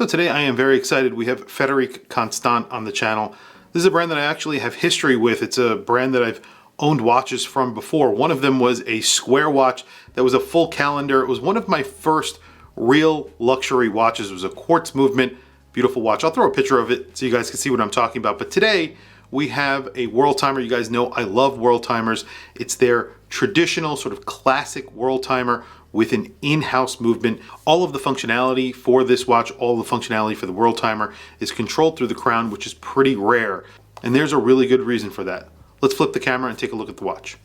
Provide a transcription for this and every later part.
So today I am very excited. We have Frederique Constant on the channel. This is a brand that I actually have history with. It's a brand that I've owned watches from before. One of them was a square watch that was a full calendar. It was one of my first real luxury watches. It was a quartz movement, beautiful watch. I'll throw a picture of it so you guys can see what I'm talking about. But today we have a Worldtimer. You guys know I love Worldtimers. It's their traditional sort of classic Worldtimer with an in-house movement. All of the functionality for this watch, all the functionality for the Worldtimer is controlled through the crown, which is pretty rare. And there's a really good reason for that. Let's flip the camera and take a look at the watch.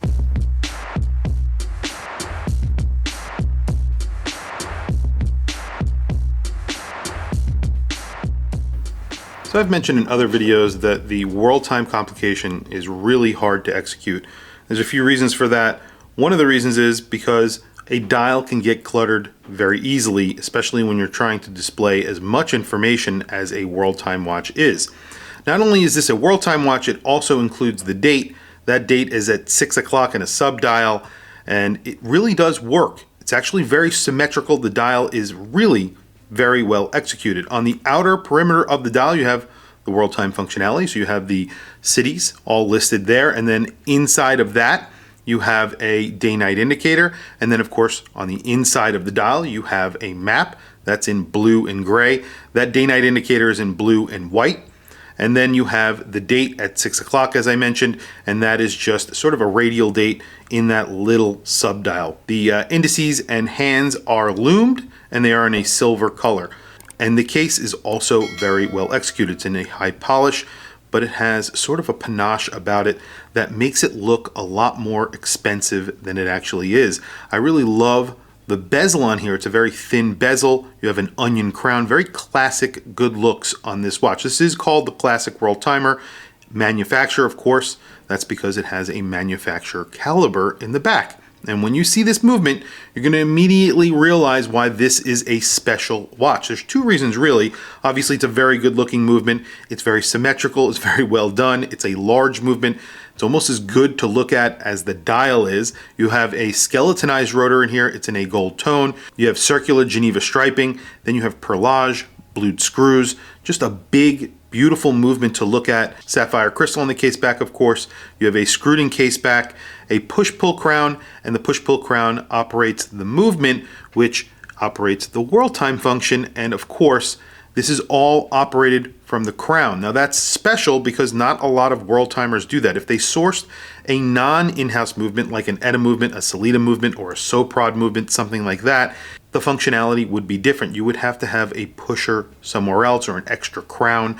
So I've mentioned in other videos that the Worldtime complication is really hard to execute. There's a few reasons for that. One of the reasons is because a dial can get cluttered very easily, especially when you're trying to display as much information as a Worldtime watch is. Not only is this a Worldtime watch, it also includes the date. That date is at 6 o'clock in a sub-dial, and it really does work. It's actually very symmetrical. The dial is really very well executed. On the outer perimeter of the dial, you have the Worldtime functionality. So you have the cities all listed there, and then inside of that, you have a day-night indicator, and then of course on the inside of the dial you have a map that's in blue and gray. That day-night indicator is in blue and white, and then you have the date at 6 o'clock as I mentioned, and that is just sort of a radial date in that little sub-dial. The indices and hands are lumed and they are in a silver color, and the case is also very well executed. It's in a high polish, but it has sort of a panache about it that makes it look a lot more expensive than it actually is. I really love the bezel on here. It's a very thin bezel. You have an onion crown, very classic good looks on this watch. This is called the Classic Worldtimer. Manufacturer, of course, that's because it has a manufacturer caliber in the back. And when you see this movement, you're going to immediately realize why this is a special watch. There's two reasons really. Obviously, it's a very good looking movement. It's very symmetrical. It's very well done. It's a large movement. It's almost as good to look at as the dial is. You have a skeletonized rotor in here. It's in a gold tone. You have circular Geneva striping. Then you have perlage, blued screws. Just a big, beautiful movement to look at. Sapphire crystal in the case back, of course. You have a screwed-in case back, a push-pull crown, and the push-pull crown operates the movement, which operates the Worldtime function, and of course, this is all operated from the crown. Now that's special because not a lot of Worldtimers do that. If they sourced a non-in-house movement like an ETA movement, a Sellita movement, or a Soprod movement, something like that, the functionality would be different. You would have to have a pusher somewhere else or an extra crown.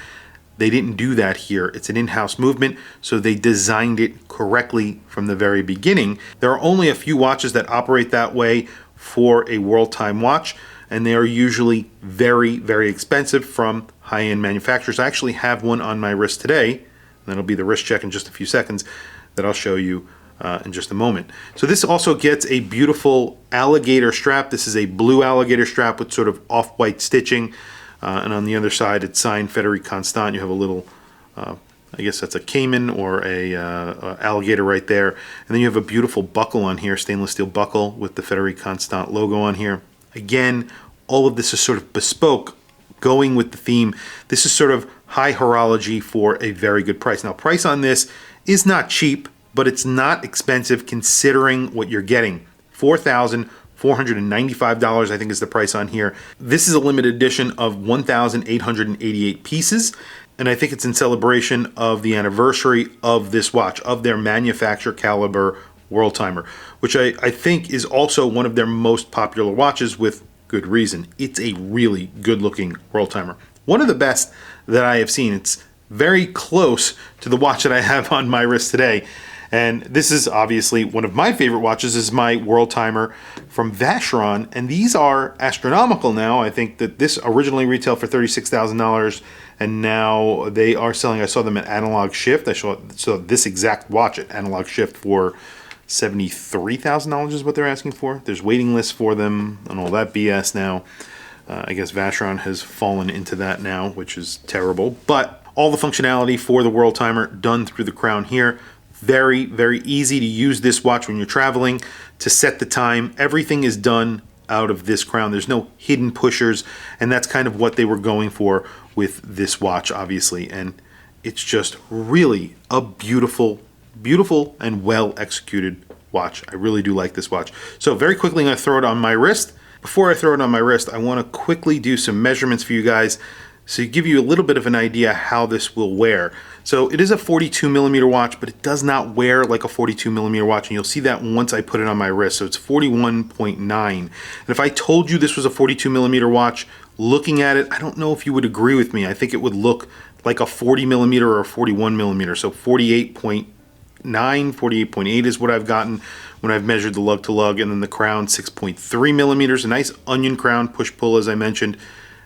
They didn't do that here. It's an in-house movement, so they designed it correctly from the very beginning. There are only a few watches that operate that way for a Worldtime watch, and they are usually very, very expensive from high-end manufacturers. I actually have one on my wrist today, and that'll be the wrist check in just a few seconds that I'll show you in just a moment. So this also gets a beautiful alligator strap. This is a blue alligator strap with sort of off-white stitching. And on the other side, it's signed Frederique Constant. You have a little, I guess that's a caiman or a alligator right there. And then you have a beautiful buckle on here, stainless steel buckle with the Frederique Constant logo on here. Again, all of this is sort of bespoke, going with the theme. This is sort of high horology for a very good price. Now, price on this is not cheap, but it's not expensive considering what you're getting. $4,495, I think is the price on here. This is a limited edition of 1,888 pieces, and I think it's in celebration of the anniversary of this watch, of their manufacturer caliber Worldtimer, which I think is also one of their most popular watches with good reason. It's a really good looking Worldtimer. One of the best that I have seen. It's very close to the watch that I have on my wrist today. And this is obviously one of my favorite watches, is my Worldtimer from Vacheron, and these are astronomical now. I think that this originally retailed for $36,000, and now they are selling, I saw them at Analog Shift. I saw this exact watch at Analog Shift for $73,000 is what they're asking for. There's waiting lists for them and all that BS now. I guess Vacheron has fallen into that now, which is terrible. But all the functionality for the Worldtimer done through the crown here. Very, very easy to use this watch when you're traveling to set the time. Everything is done out of this crown. There's no hidden pushers, and that's kind of what they were going for with this watch, obviously. And it's just really a beautiful and well executed watch. I really do like this watch. So very quickly, I'm going to throw it on my wrist. Before I throw it on my wrist, I want to quickly do some measurements for you guys so give you a little bit of an idea how this will wear. So it is a 42 millimeter watch, but it does not wear like a 42 millimeter watch, and you'll see that once I put it on my wrist. So it's 41.9. And if I told you this was a 42 millimeter watch, looking at it, I don't know if you would agree with me. I think it would look like a 40 millimeter or a 41 millimeter. So 48.9, 48.8 is what I've gotten when I've measured the lug to lug, and then the crown 6.3 millimeters, a nice onion crown, push-pull as I mentioned,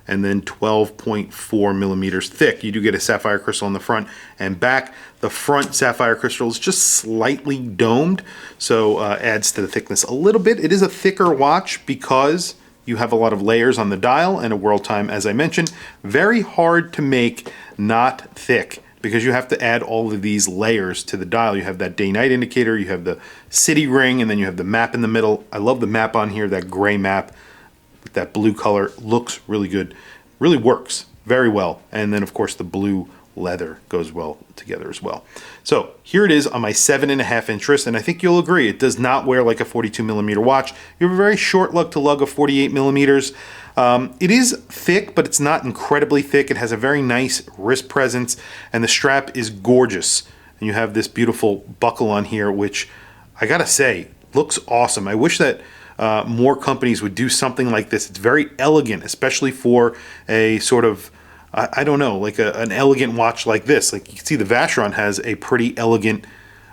and then 12.4 millimeters thick. You do get a sapphire crystal on the front and back. The front sapphire crystal is just slightly domed, so adds to the thickness a little bit. It is a thicker watch because you have a lot of layers on the dial and a Worldtime, as I mentioned. Very hard to make not thick because you have to add all of these layers to the dial. You have that day-night indicator, you have the city ring, and then you have the map in the middle. I love the map on here, that gray map with that blue color. Looks really good, really works very well. And then of course the blue leather goes well together as well. So here it is on my 7.5 inch wrist, and I think you'll agree it does not wear like a 42 millimeter watch. You have a very short lug to lug of 48 millimeters. It is thick, but it's not incredibly thick. It has a very nice wrist presence, and the strap is gorgeous. And you have this beautiful buckle on here, which I gotta say, looks awesome. I wish that more companies would do something like this. It's very elegant, especially for a sort of, I don't know, like an elegant watch like this. Like you can see the Vacheron has a pretty elegant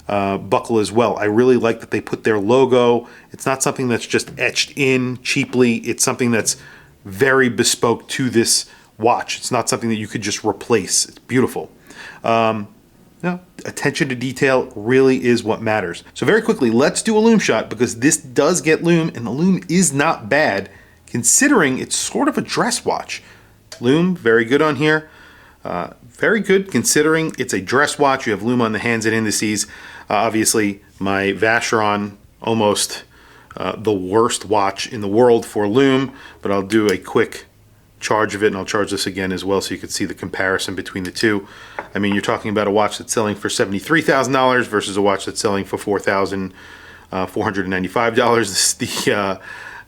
buckle as well. I really like that they put their logo. It's not something that's just etched in cheaply. It's something that's very bespoke to this watch. It's not something that you could just replace. It's beautiful. Attention to detail really is what matters. So very quickly, let's do a lume shot because this does get lume, and the lume is not bad considering it's sort of a dress watch. Lume, very good on here. Very good considering it's a dress watch. You have lume on the hands and indices. Obviously, my Vacheron, almost the worst watch in the world for lume, but I'll do a quick charge of it, and I'll charge this again as well so you can see the comparison between the two. I mean, you're talking about a watch that's selling for $73,000 versus a watch that's selling for $4,495.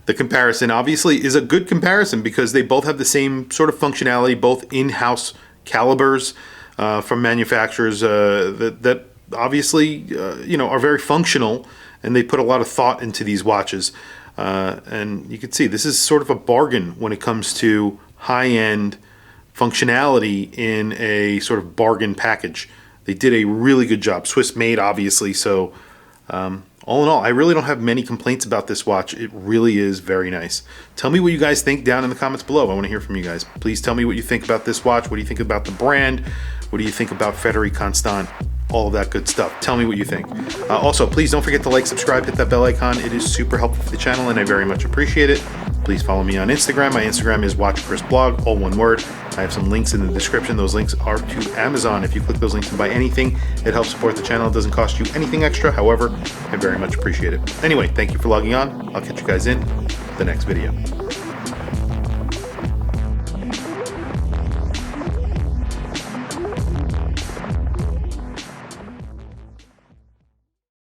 The comparison obviously is a good comparison because they both have the same sort of functionality, both in-house calibers from manufacturers that obviously are very functional, and they put a lot of thought into these watches. And you can see this is sort of a bargain when it comes to high-end functionality in a sort of bargain package. They did a really good job. Swiss made, obviously, so all in all, I really don't have many complaints about this watch. It really is very nice. Tell me what you guys think down in the comments below. I want to hear from you guys. Please tell me what you think about this watch. What do you think about the brand? What do you think about Frederique Constant? All of that good stuff. Tell me what you think. Also, please don't forget to like, subscribe, hit that bell icon. It is super helpful for the channel, and I very much appreciate it. Please follow me on Instagram. My Instagram is WatchChrisBlog, all one word. I have some links in the description. Those links are to Amazon. If you click those links and buy anything, it helps support the channel. It doesn't cost you anything extra. However, I very much appreciate it. Anyway, thank you for logging on. I'll catch you guys in the next video.